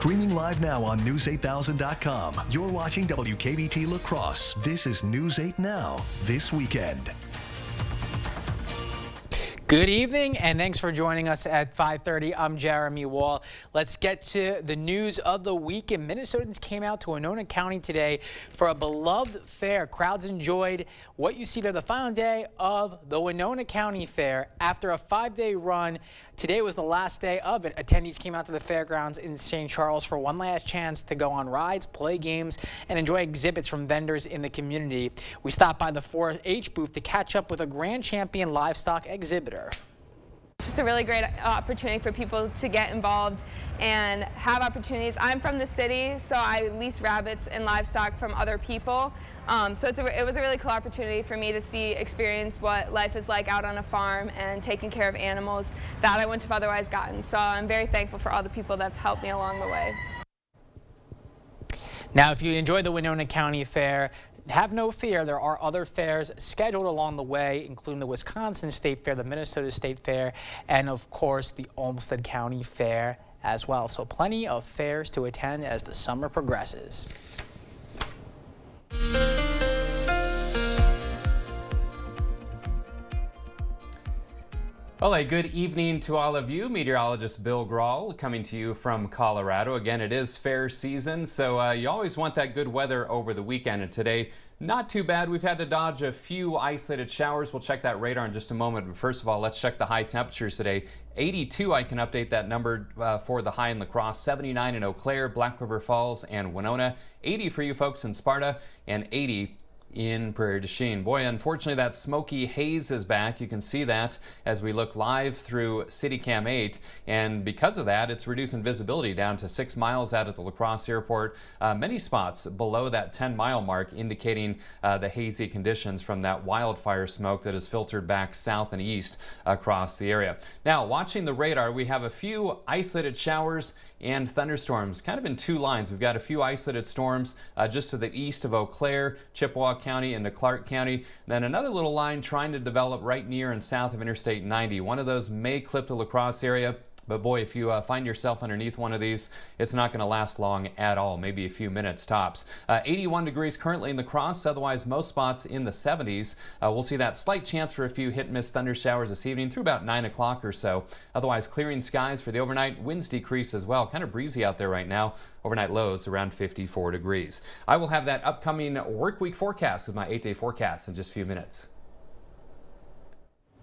Streaming live now on News8000.com. You're watching WKBT La Crosse. This is News 8 Now, this weekend. Good evening, and thanks for joining us at 5:30. I'm Jeremy Wall. Let's get to the news of the weekend. Minnesotans came out to Winona County today for a beloved fair. Crowds enjoyed what you see there the final day of the Winona County Fair. After a 5-day run, today was the last day of it. Attendees came out to the fairgrounds in St. Charles for one last chance to go on rides, play games, and enjoy exhibits from vendors in the community. We stopped by the 4-H booth to catch up with a grand champion livestock exhibitor. It's just a really great opportunity for people to get involved and have opportunities. I'm from the city, so I lease rabbits and livestock from other people. So it was a really cool opportunity for me to experience what life is like out on a farm and taking care of animals that I wouldn't have otherwise gotten. So I'm very thankful for all the people that have helped me along the way. Now, if you enjoy the Winona County Fair, have no fear, there are other fairs scheduled along the way, including the Wisconsin State Fair, the Minnesota State Fair, and of course the Olmsted County Fair as well. So plenty of fairs to attend as the summer progresses. Well, a good evening to all of you. Meteorologist Bill Grawl coming to you from Colorado. Again, it is fair season, so you always want that good weather over the weekend. And today, not too bad. We've had to dodge a few isolated showers. We'll check that radar in just a moment. But first of all, let's check the high temperatures today. 82, I can update that number for the high in La Crosse. 79 in Eau Claire, Black River Falls, and Winona. 80 for you folks in Sparta, and 80 in Prairie du Chien. Boy, unfortunately, that smoky haze is back. You can see that as we look live through CityCam 8. And because of that, it's reducing visibility down to 6 miles out at the La Crosse Airport. Many spots below that 10-mile mark indicating the hazy conditions from that wildfire smoke that is filtered back south and east across the area. Now, watching the radar, we have a few isolated showers and thunderstorms kind of in two lines. We've got a few isolated storms just to the east of Eau Claire, Chippewa County into Clark County. Then another little line trying to develop right near and south of Interstate 90. One of those may clip the La Crosse area. But boy, if you find yourself underneath one of these, it's not going to last long at all, maybe a few minutes tops. 81 degrees currently in La Crosse, otherwise most spots in the 70s. We'll see that slight chance for a few hit-and-miss thunder showers this evening through about 9 o'clock or so. Otherwise, clearing skies for the overnight. Winds decrease as well. Kind of breezy out there right now. Overnight lows around 54 degrees. I will have that upcoming work week forecast with my 8-day forecast in just a few minutes.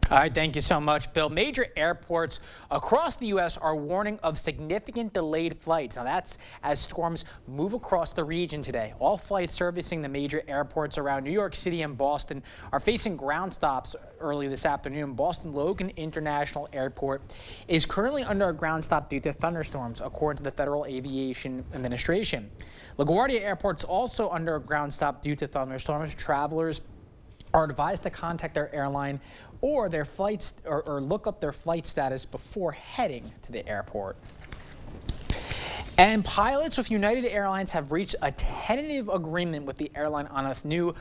All right, thank you so much, Bill. Major airports across the U.S. are warning of significant delayed flights. Now, that's as storms move across the region today. All flights servicing the major airports around New York City and Boston are facing ground stops early this afternoon. Boston Logan International Airport is currently under a ground stop due to thunderstorms, according to the Federal Aviation Administration. LaGuardia Airport is also under a ground stop due to thunderstorms. Travelers are advised to contact their airline or their flights or look up their flight status before heading to the airport. And pilots with United Airlines have reached a tentative agreement with the airline on a new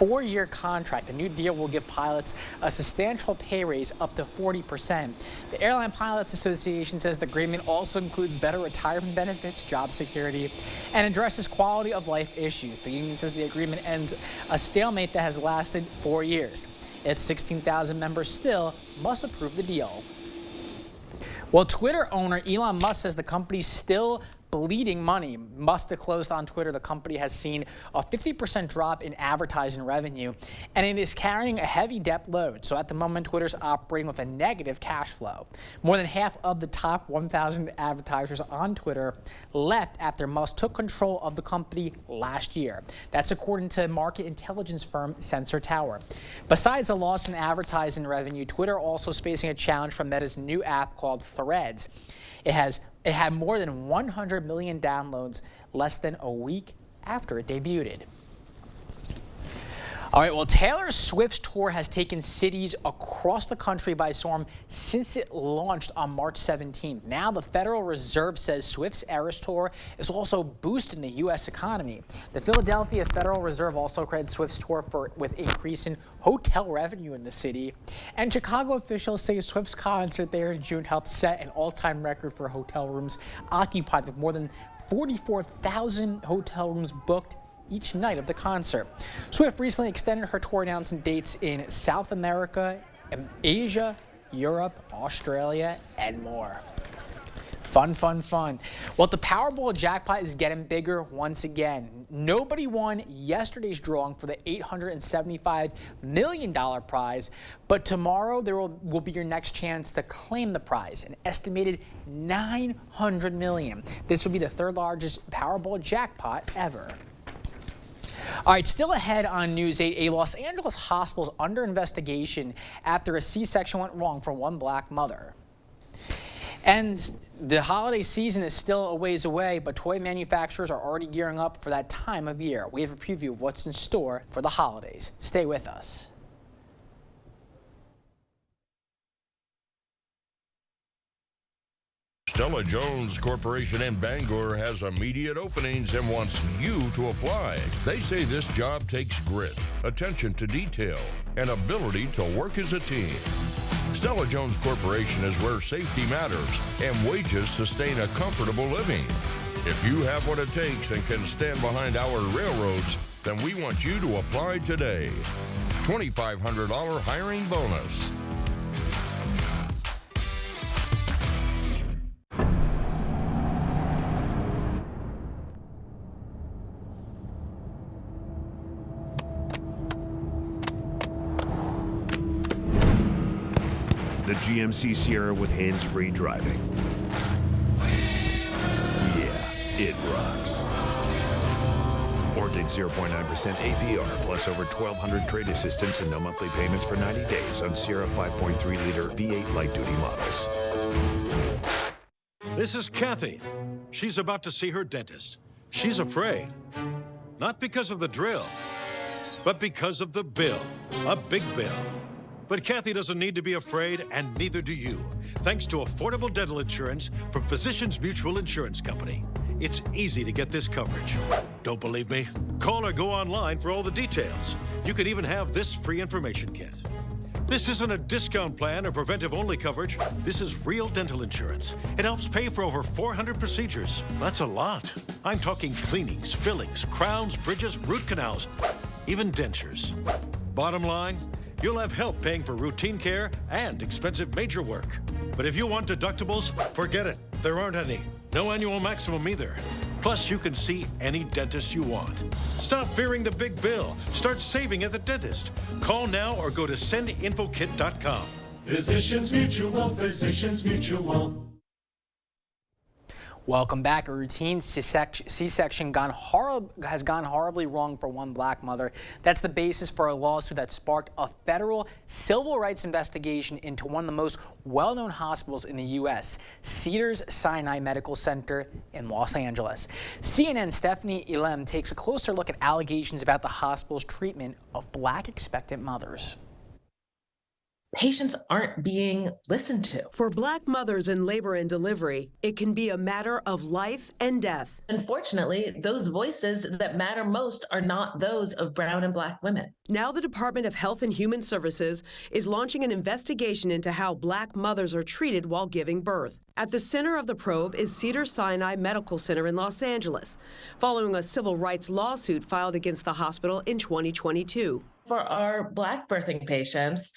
4-year contract. The new deal will give pilots a substantial pay raise up to 40%. The Airline Pilots Association says the agreement also includes better retirement benefits, job security, and addresses quality of life issues. The union says the agreement ends a stalemate that has lasted 4 years. Its 16,000 members still must approve the deal. Well, Twitter owner Elon Musk says the company's still bleeding money. Musk disclosed on Twitter the company has seen a 50% drop in advertising revenue, and it is carrying a heavy debt load. So at the moment, Twitter's operating with a negative cash flow. More than half of the top 1,000 advertisers on Twitter left after Musk took control of the company last year. That's according to market intelligence firm Sensor Tower. Besides a loss in advertising revenue, Twitter also is facing a challenge from Meta's new app called Threads. It had more than 100 million downloads less than a week after it debuted. All right, well, Taylor Swift's tour has taken cities across the country by storm since it launched on March 17th. Now the Federal Reserve says Swift's Eras Tour is also boosting the U.S. economy. The Philadelphia Federal Reserve also credits Swift's tour with increasing hotel revenue in the city. And Chicago officials say Swift's concert there in June helped set an all-time record for hotel rooms occupied with more than 44,000 hotel rooms booked each night of the concert. Swift recently extended her tour, announcing dates in South America, Asia, Europe, Australia, and more. Fun, fun, fun. Well, the Powerball jackpot is getting bigger once again. Nobody won yesterday's drawing for the $875 million prize, but tomorrow there will be your next chance to claim the prize, an estimated $900 million. This will be the third largest Powerball jackpot ever. All right, still ahead on News 8, a Los Angeles hospital is under investigation after a C-section went wrong for one black mother. And the holiday season is still a ways away, but toy manufacturers are already gearing up for that time of year. We have a preview of what's in store for the holidays. Stay with us. Stella-Jones Corporation in Bangor has immediate openings and wants you to apply. They say this job takes grit, attention to detail, and ability to work as a team. Stella-Jones Corporation is where safety matters and wages sustain a comfortable living. If you have what it takes and can stand behind our railroads, then we want you to apply today. $2,500 hiring bonus. The GMC Sierra with hands-free driving. Yeah, it rocks. Or take 0.9% APR plus over 1,200 trade assistance and no monthly payments for 90 days on Sierra 5.3-liter V8 light-duty models. This is Kathy. She's about to see her dentist. She's afraid. Not because of the drill, but because of the bill. A big bill. But Kathy doesn't need to be afraid, and neither do you, thanks to affordable dental insurance from Physicians Mutual Insurance Company. It's easy to get this coverage. Don't believe me? Call or go online for all the details. You could even have this free information kit. This isn't a discount plan or preventive-only coverage. This is real dental insurance. It helps pay for over 400 procedures. That's a lot. I'm talking cleanings, fillings, crowns, bridges, root canals, even dentures. Bottom line, you'll have help paying for routine care and expensive major work. But if you want deductibles, forget it. There aren't any. No annual maximum either. Plus, you can see any dentist you want. Stop fearing the big bill. Start saving at the dentist. Call now or go to sendinfokit.com. Physicians Mutual, Physicians Mutual. Welcome back. A routine C-section has gone horribly wrong for one black mother. That's the basis for a lawsuit that sparked a federal civil rights investigation into one of the most well-known hospitals in the U.S., Cedars-Sinai Medical Center in Los Angeles. CNN's Stephanie Elam takes a closer look at allegations about the hospital's treatment of black expectant mothers. Patients aren't being listened to. For black mothers in labor and delivery, it can be a matter of life and death. Unfortunately, those voices that matter most are not those of brown and black women. Now the Department of Health and Human Services is launching an investigation into how black mothers are treated while giving birth. At the center of the probe is Cedars-Sinai Medical Center in Los Angeles, following a civil rights lawsuit filed against the hospital in 2022. For our black birthing patients,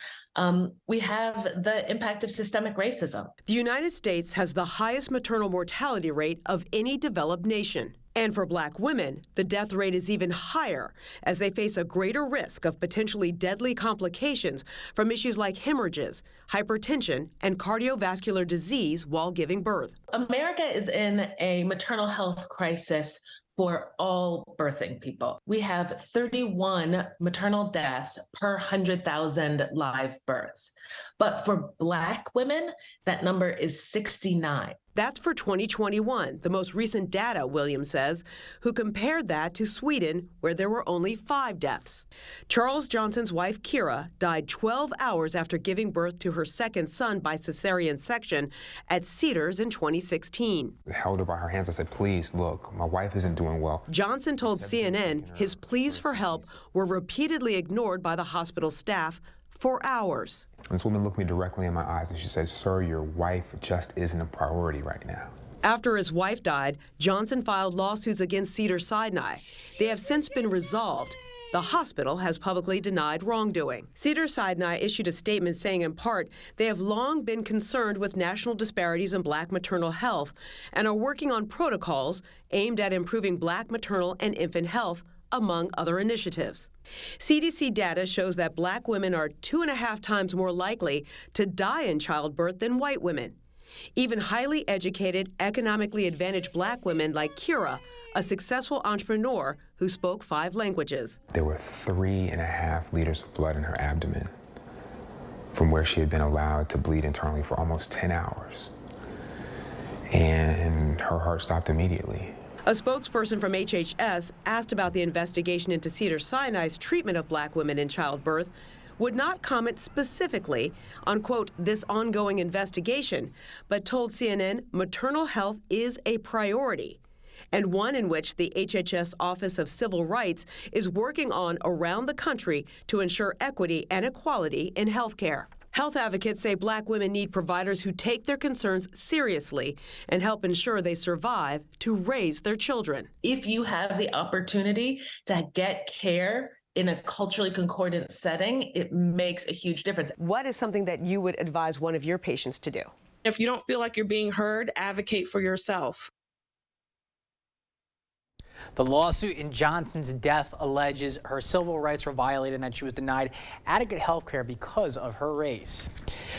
we have the impact of systemic racism. The United States has the highest maternal mortality rate of any developed nation. And for black women, the death rate is even higher as they face a greater risk of potentially deadly complications from issues like hemorrhages, hypertension, and cardiovascular disease while giving birth. America is in a maternal health crisis for all birthing people. We have 31 maternal deaths per 100,000 live births. But for black women, that number is 69. That's for 2021, the most recent data, Williams says, who compared that to Sweden, where there were only 5 deaths. Charles Johnson's wife, Kira, died 12 hours after giving birth to her second son by cesarean section at Cedars in 2016. I held her by her hands. I said, please, look, my wife isn't doing well. Johnson told CNN his pleas for help were repeatedly ignored by the hospital staff for hours. And this woman looked me directly in my eyes and she said, sir, your wife just isn't a priority right now. After his wife died, Johnson filed lawsuits against Cedars-Sinai. They have since been resolved. The hospital has publicly denied wrongdoing. Cedars-Sinai issued a statement saying, in part, they have long been concerned with national disparities in Black maternal health and are working on protocols aimed at improving Black maternal and infant health, among other initiatives. CDC data shows that Black women are 2.5 times more likely to die in childbirth than white women. Even highly educated, economically advantaged Black women like Kira, a successful entrepreneur who spoke 5 languages. There were 3.5 liters of blood in her abdomen from where she had been allowed to bleed internally for almost 10 hours. And her heart stopped immediately. A spokesperson from HHS, asked about the investigation into Cedars-Sinai's treatment of Black women in childbirth, would not comment specifically on, quote, this ongoing investigation, but told CNN maternal health is a priority, and one in which the HHS Office of Civil Rights is working on around the country to ensure equity and equality in health care. Health advocates say Black women need providers who take their concerns seriously and help ensure they survive to raise their children. If you have the opportunity to get care in a culturally concordant setting, it makes a huge difference. What is something that you would advise one of your patients to do? If you don't feel like you're being heard, advocate for yourself. The lawsuit in Johnson's death alleges her civil rights were violated and that she was denied adequate health care because of her race.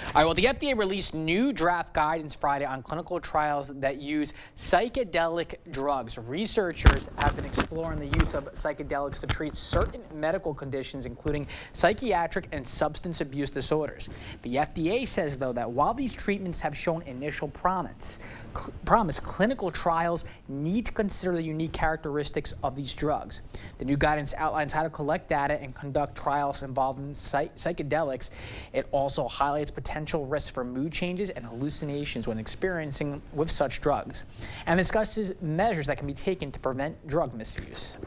All right, well, the FDA released new draft guidance Friday on clinical trials that use psychedelic drugs. Researchers have been exploring the use of psychedelics to treat certain medical conditions, including psychiatric and substance abuse disorders. The FDA says, though, that while these treatments have shown initial promise, clinical trials need to consider the unique characteristics of these drugs. The new guidance outlines how to collect data and conduct trials involving psychedelics. It also highlights potential risks for mood changes and hallucinations when experiencing with such drugs, and discusses measures that can be taken to prevent drug misuse.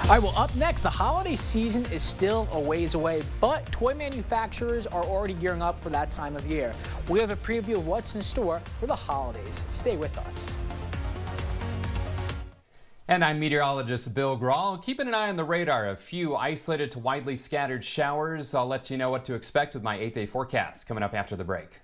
All right, well, up next, the holiday season is still a ways away, but toy manufacturers are already gearing up for that time of year. We have a preview of what's in store for the holidays. Stay with us. And I'm meteorologist Bill Grahl. Keeping an eye on the radar, a few isolated to widely scattered showers. I'll let you know what to expect with my 8-day forecast coming up after the break.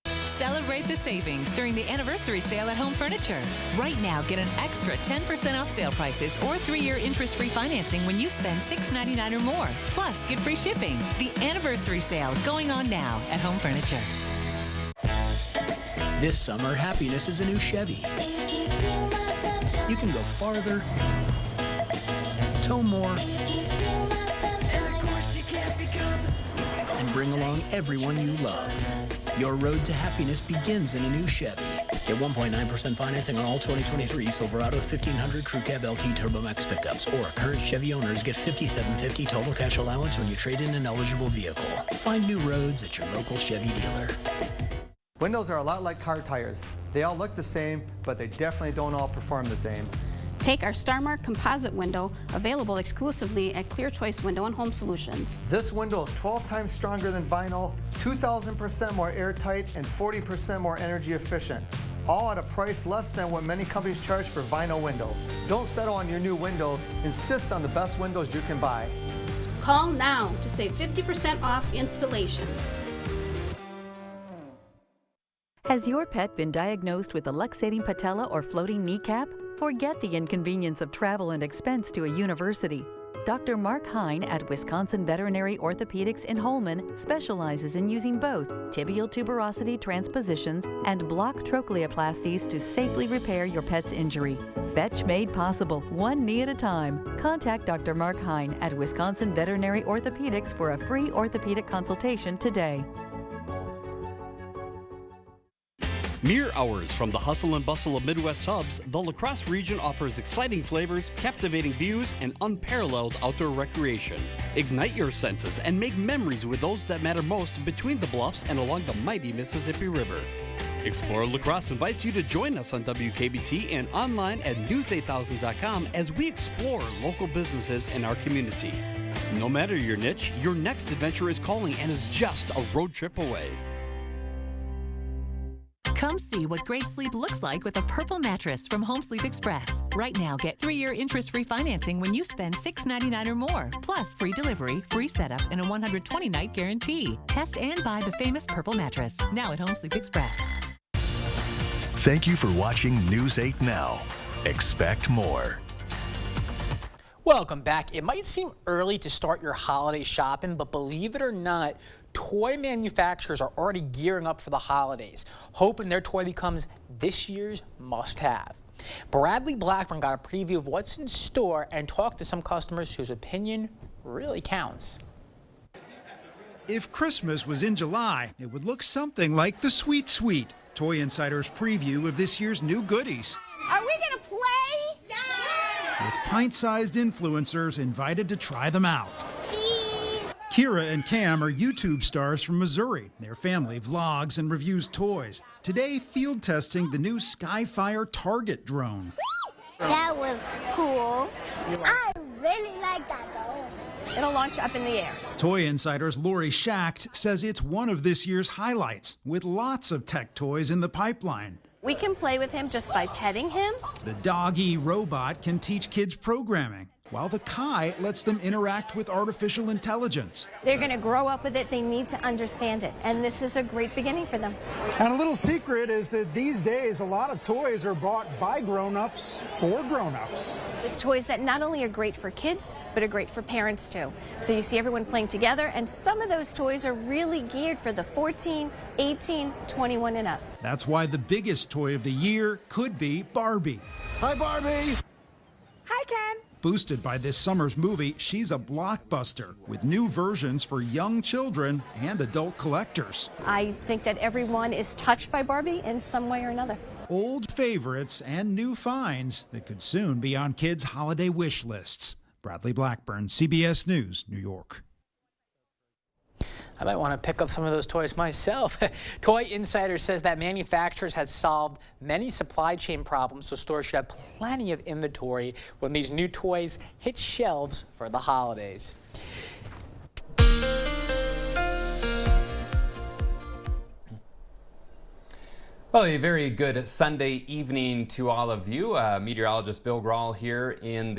Celebrate the savings during the anniversary sale at Home Furniture. Right now, get an extra 10% off sale prices or 3-year interest-free financing when you spend $6.99 or more. Plus, get free shipping. The anniversary sale going on now at Home Furniture. This summer, happiness is a new Chevy. You can go farther, tow more, and bring along everyone you love. Your road to happiness begins in a new Chevy. Get 1.9% financing on all 2023 Silverado 1500 Crew Cab LT Turbo Max pickups, or current Chevy owners get $5,750 total cash allowance when you trade in an eligible vehicle. Find new roads at your local Chevy dealer. Windows are a lot like car tires. They all look the same, but they definitely don't all perform the same. Take our StarMark composite window, available exclusively at Clear Choice Window and Home Solutions. This window is 12 times stronger than vinyl, 2,000% more airtight, and 40% more energy efficient. All at a price less than what many companies charge for vinyl windows. Don't settle on your new windows. Insist on the best windows you can buy. Call now to save 50% off installation. Has your pet been diagnosed with a luxating patella or floating kneecap? Forget the inconvenience of travel and expense to a university. Dr. Mark Hine at Wisconsin Veterinary Orthopedics in Holmen specializes in using both tibial tuberosity transpositions and block trochleoplasties to safely repair your pet's injury. Fetch made possible, one knee at a time. Contact Dr. Mark Hine at Wisconsin Veterinary Orthopedics for a free orthopedic consultation today. Mere hours from the hustle and bustle of Midwest hubs, the La Crosse region offers exciting flavors, captivating views, and unparalleled outdoor recreation. Ignite your senses and make memories with those that matter most between the bluffs and along the mighty Mississippi River. Explore La Crosse invites you to join us on WKBT and online at news8000.com as we explore local businesses in our community. No matter your niche, your next adventure is calling and is just a road trip away. Come see what great sleep looks like with a Purple mattress from Home Sleep Express. Right now, get 3-year interest-free financing when you spend $699 or more. Plus, free delivery, free setup, and a 120-night guarantee. Test and buy the famous Purple mattress. Now at Home Sleep Express. Thank you for watching News 8 Now. Expect more. Welcome back. It might seem early to start your holiday shopping, but believe it or not, toy manufacturers are already gearing up for the holidays, hoping their toy becomes this year's must-have. Bradley Blackburn got a preview of what's in store and talked to some customers whose opinion really counts. If Christmas was in July, it would look something like the Sweet Suite, Toy Insider's preview of this year's new goodies. Are we gonna play? With pint-sized influencers invited to try them out. Kira and Cam are YouTube stars from Missouri. Their family vlogs and reviews toys. Today, field testing the new Skyfire Target drone. That was cool. I really like that though. It'll launch up in the air. Toy Insider's Lori Schacht says it's one of this year's highlights, with lots of tech toys in the pipeline. We can play with him just by petting him. The doggy robot can teach kids programming, while the Kai lets them interact with artificial intelligence. They're going to grow up with it. They need to understand it. And this is a great beginning for them. And a little secret is that these days, a lot of toys are bought by grown-ups for grown-ups. It's toys that not only are great for kids, but are great for parents too. So you see everyone playing together, and some of those toys are really geared for the 14, 18, 21 and up. That's why the biggest toy of the year could be Barbie. Hi, Barbie! Hi, Ken! Boosted by this summer's movie, she's a blockbuster with new versions for young children and adult collectors. I think that everyone is touched by Barbie in some way or another. Old favorites and new finds that could soon be on kids' holiday wish lists. Bradley Blackburn, CBS News, New York. I might want to pick up some of those toys myself. Toy Insider says that manufacturers have solved many supply chain problems, so stores should have plenty of inventory when these new toys hit shelves for the holidays. Well, a very good Sunday evening to all of you. Meteorologist Bill Grawl here in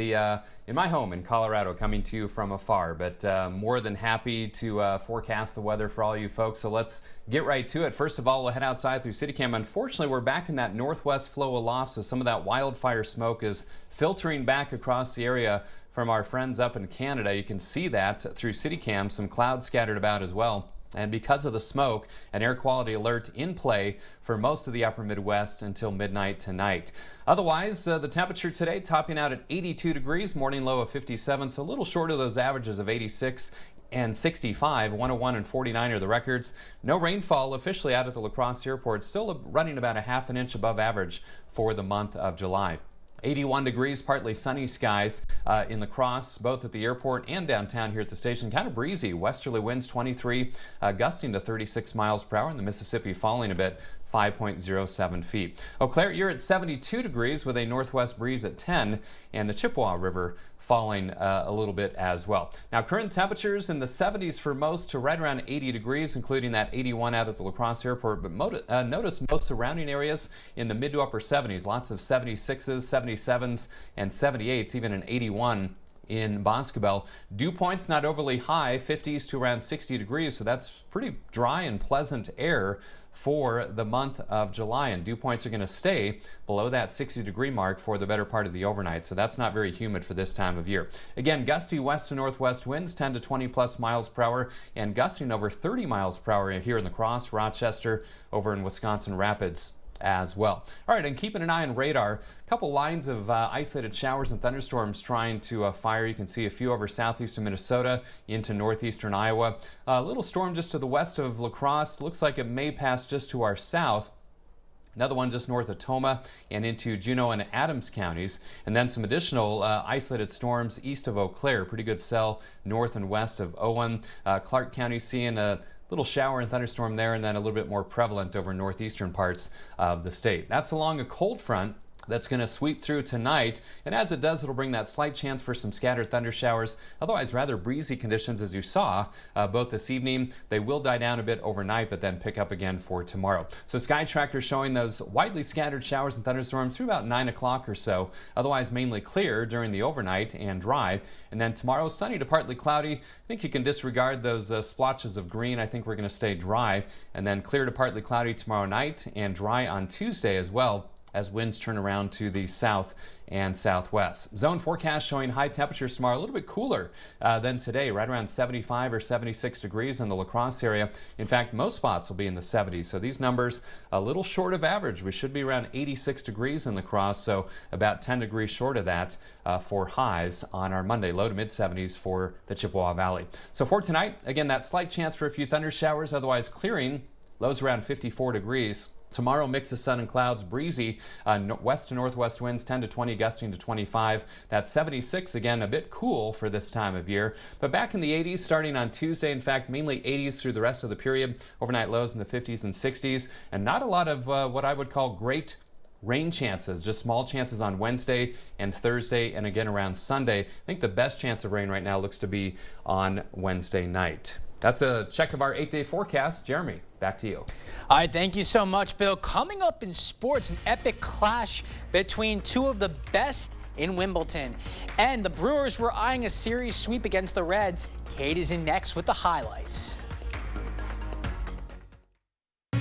my home in Colorado, coming to you from afar, but more than happy to forecast the weather for all you folks. So let's get right to it. First of all, we'll head outside through CityCam. Unfortunately, we're back in that northwest flow aloft, so some of that wildfire smoke is filtering back across the area from our friends up in Canada. You can see that through CityCam, some clouds scattered about as well. And because of the smoke, an air quality alert in play for most of the upper Midwest until midnight tonight. Otherwise, the temperature today topping out at 82 degrees, morning low of 57, so a little short of those averages of 86 and 65. 101 and 49 are the records. No rainfall officially out at the La Crosse Airport, still running about a half an inch above average for the month of July. 81 degrees, partly sunny skies in La Crosse, both at the airport and downtown here at the station. Kind of breezy. Westerly winds 23, gusting to 36 miles per hour, and the Mississippi falling a bit, 5.07 feet. Eau Claire, you're at 72 degrees with a northwest breeze at 10, and the Chippewa River falling a little bit as well. Now, current temperatures in the 70s for most to right around 80 degrees, including that 81 out at the La Crosse Airport. But notice most surrounding areas in the mid to upper 70s. Lots of 76s, 77s, and 78s, even an 81 in Boscobel. Dew points not overly high, 50s to around 60 degrees, so that's pretty dry and pleasant air for the month of July, and dew points are going to stay below that 60-degree mark for the better part of the overnight, so that's not very humid for this time of year. Again, gusty west to northwest winds, 10 to 20 plus miles per hour, and gusting over 30 miles per hour here in La Crosse, Rochester, over in Wisconsin Rapids as well. All right, and keeping an eye on radar, a couple lines of isolated showers and thunderstorms trying to fire. You can see a few over southeastern Minnesota into northeastern Iowa. A little storm just to the west of La Crosse. Looks like it may pass just to our south. Another one just north of Toma and into Juneau and Adams counties. And then some additional isolated storms east of Eau Claire. Pretty good cell north and west of Owen. Clark County seeing a little shower and thunderstorm there, and then a little bit more prevalent over northeastern parts of the state. That's along a cold front that's going to sweep through tonight, and as it does, it'll bring that slight chance for some scattered thunder showers. Otherwise, rather breezy conditions, as you saw both this evening. They will die down a bit overnight, but then pick up again for tomorrow. So Sky Tracker showing those widely scattered showers and thunderstorms through about 9 o'clock or so. Otherwise, mainly clear during the overnight and dry. And then tomorrow, sunny to partly cloudy. I think you can disregard those splotches of green. I think we're going to stay dry, and then clear to partly cloudy tomorrow night and dry on Tuesday as well, as winds turn around to the south and southwest. Zone forecast showing high temperatures tomorrow, a little bit cooler than today, right around 75 or 76 degrees in the La Crosse area. In fact, most spots will be in the 70s, so these numbers a little short of average. We should be around 86 degrees in La Crosse, so about 10 degrees short of that for highs on our Monday, low to mid 70s for the Chippewa Valley. So for tonight, again, that slight chance for a few thunder showers, otherwise clearing, lows around 54 degrees. Tomorrow, mix of sun and clouds, breezy, west to northwest winds 10 to 20, gusting to 25. That's 76, again, a bit cool for this time of year. But back in the 80s starting on Tuesday. In fact, mainly 80s through the rest of the period. Overnight lows in the 50s and 60s. And not a lot of what I would call great rain chances, just small chances on Wednesday and Thursday, and again around Sunday. I think the best chance of rain right now looks to be on Wednesday night. That's a check of our 8-day forecast. Jeremy, back to you. All right, thank you so much, Bill. Coming up in sports, an epic clash between two of the best in Wimbledon. And the Brewers were eyeing a series sweep against the Reds. Kate is in next with the highlights.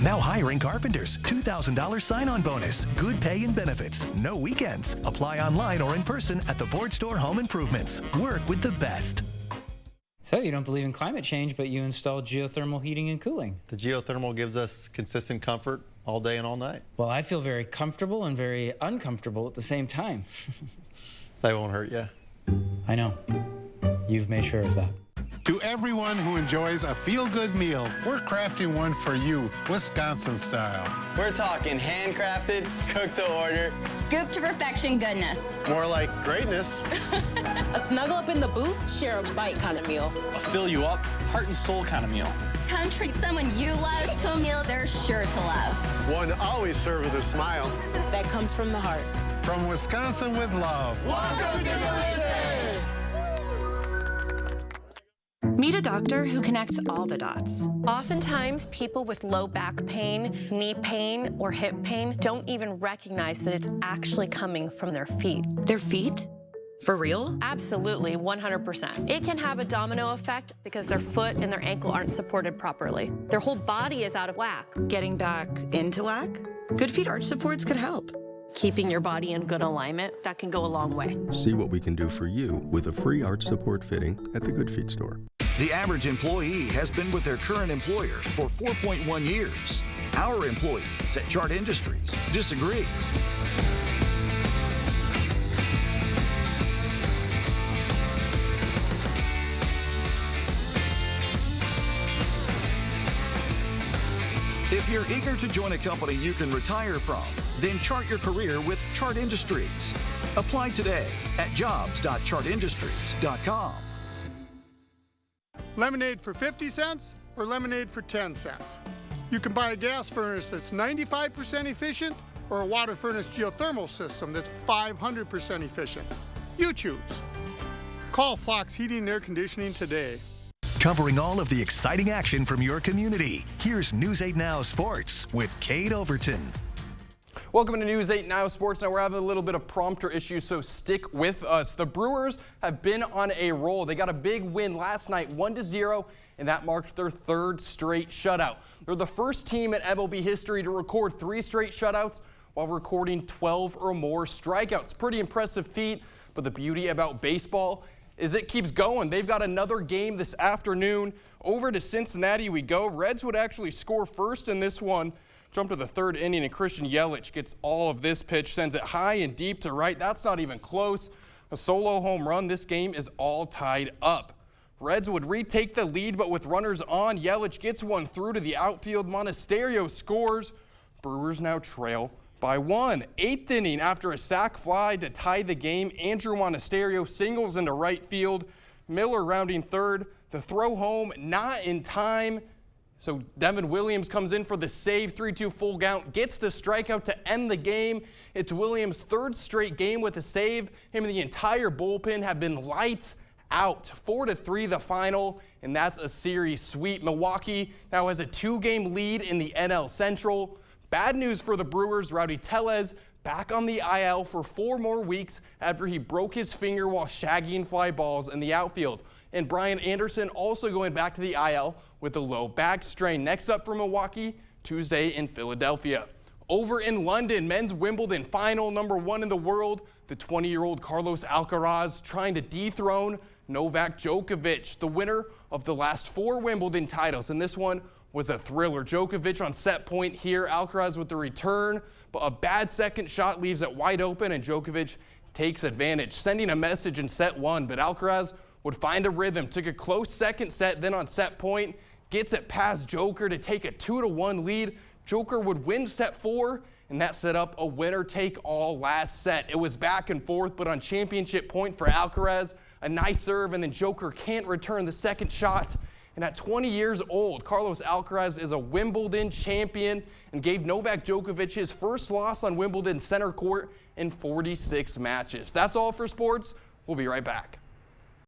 Now hiring carpenters. $2,000 sign-on bonus. Good pay and benefits. No weekends. Apply online or in person at the Board Store Home Improvements. Work with the best. So you don't believe in climate change, but you install geothermal heating and cooling. The geothermal gives us consistent comfort all day and all night. Well, I feel very comfortable and very uncomfortable at the same time. They won't hurt you. I know. You've made sure of that. To everyone who enjoys a feel-good meal, we're crafting one for you, Wisconsin style. We're talking handcrafted, cooked to order, scoop to perfection goodness. More like greatness. A snuggle up in the booth, share a bite kind of meal. A fill you up, heart and soul kind of meal. Come treat someone you love to a meal they're sure to love. One always served with a smile. That comes from the heart. From Wisconsin with love. Welcome to Delicious! Meet a doctor who connects all the dots. Oftentimes, people with low back pain, knee pain, or hip pain don't even recognize that it's actually coming from their feet. Their feet? For real? Absolutely, 100%. It can have a domino effect because their foot and their ankle aren't supported properly. Their whole body is out of whack. Getting back into whack? Good Feet arch supports could help. Keeping your body in good alignment, that can go a long way. See what we can do for you with a free arch support fitting at the Good Feet store. The average employee has been with their current employer for 4.1 years. Our employees at Chart Industries disagree. If you're eager to join a company you can retire from, then chart your career with Chart Industries. Apply today at jobs.chartindustries.com. Lemonade for 50 cents or lemonade for 10 cents. You can buy a gas furnace that's 95% efficient or a water furnace geothermal system that's 500% efficient. You choose. Call Flox Heating and Air Conditioning today. Covering all of the exciting action from your community. Here's News 8 Now Sports with Cade Overton. Welcome to News 8 Now Sports. Now we're having a little bit of prompter issues, so stick with us. The Brewers have been on a roll. They got a big win last night, 1-0, and that marked their third straight shutout. They're the first team in MLB history to record 3 straight shutouts while recording 12 or more strikeouts. Pretty impressive feat, but the beauty about baseball is it keeps going. They've got another game this afternoon. Over to Cincinnati we go. Reds would actually score first in this one. Jump to the third inning, and Christian Yelich gets all of this pitch, sends it high and deep to right. That's not even close. A solo home run. This game is all tied up. Reds would retake the lead, but with runners on, Yelich gets one through to the outfield. Monasterio scores. Brewers now trail by 1. 8th inning, after a sac fly to tie the game, Andrew Monasterio singles into right field. Miller rounding third. The throw home not in time. So Devin Williams comes in for the save, 3-2 full count, gets the strikeout to end the game. It's Williams' third straight game with a save. Him and the entire bullpen have been lights out. 4-3 the final, and that's a series sweep. Milwaukee now has a 2-game lead in the NL Central. Bad news for the Brewers. Rowdy Tellez back on the IL for 4 more weeks after he broke his finger while shagging fly balls in the outfield. And Brian Anderson also going back to the IL with a low back strain. Next up for Milwaukee, Tuesday in Philadelphia. Over in London, men's Wimbledon final, #1 in the world. The 20-year-old Carlos Alcaraz trying to dethrone Novak Djokovic, the winner of the last 4 Wimbledon titles. And this one was a thriller. Djokovic on set point here. Alcaraz with the return, but a bad second shot leaves it wide open, and Djokovic takes advantage, sending a message in set 1. But Alcaraz would find a rhythm, took a close second set, then on set point, gets it past Joker to take a 2-1 lead. Joker would win set 4, and that set up a winner-take-all last set. It was back and forth, but on championship point for Alcaraz, a nice serve, and then Joker can't return the second shot. And at 20 years old, Carlos Alcaraz is a Wimbledon champion and gave Novak Djokovic his first loss on Wimbledon center court in 46 matches. That's all for sports. We'll be right back.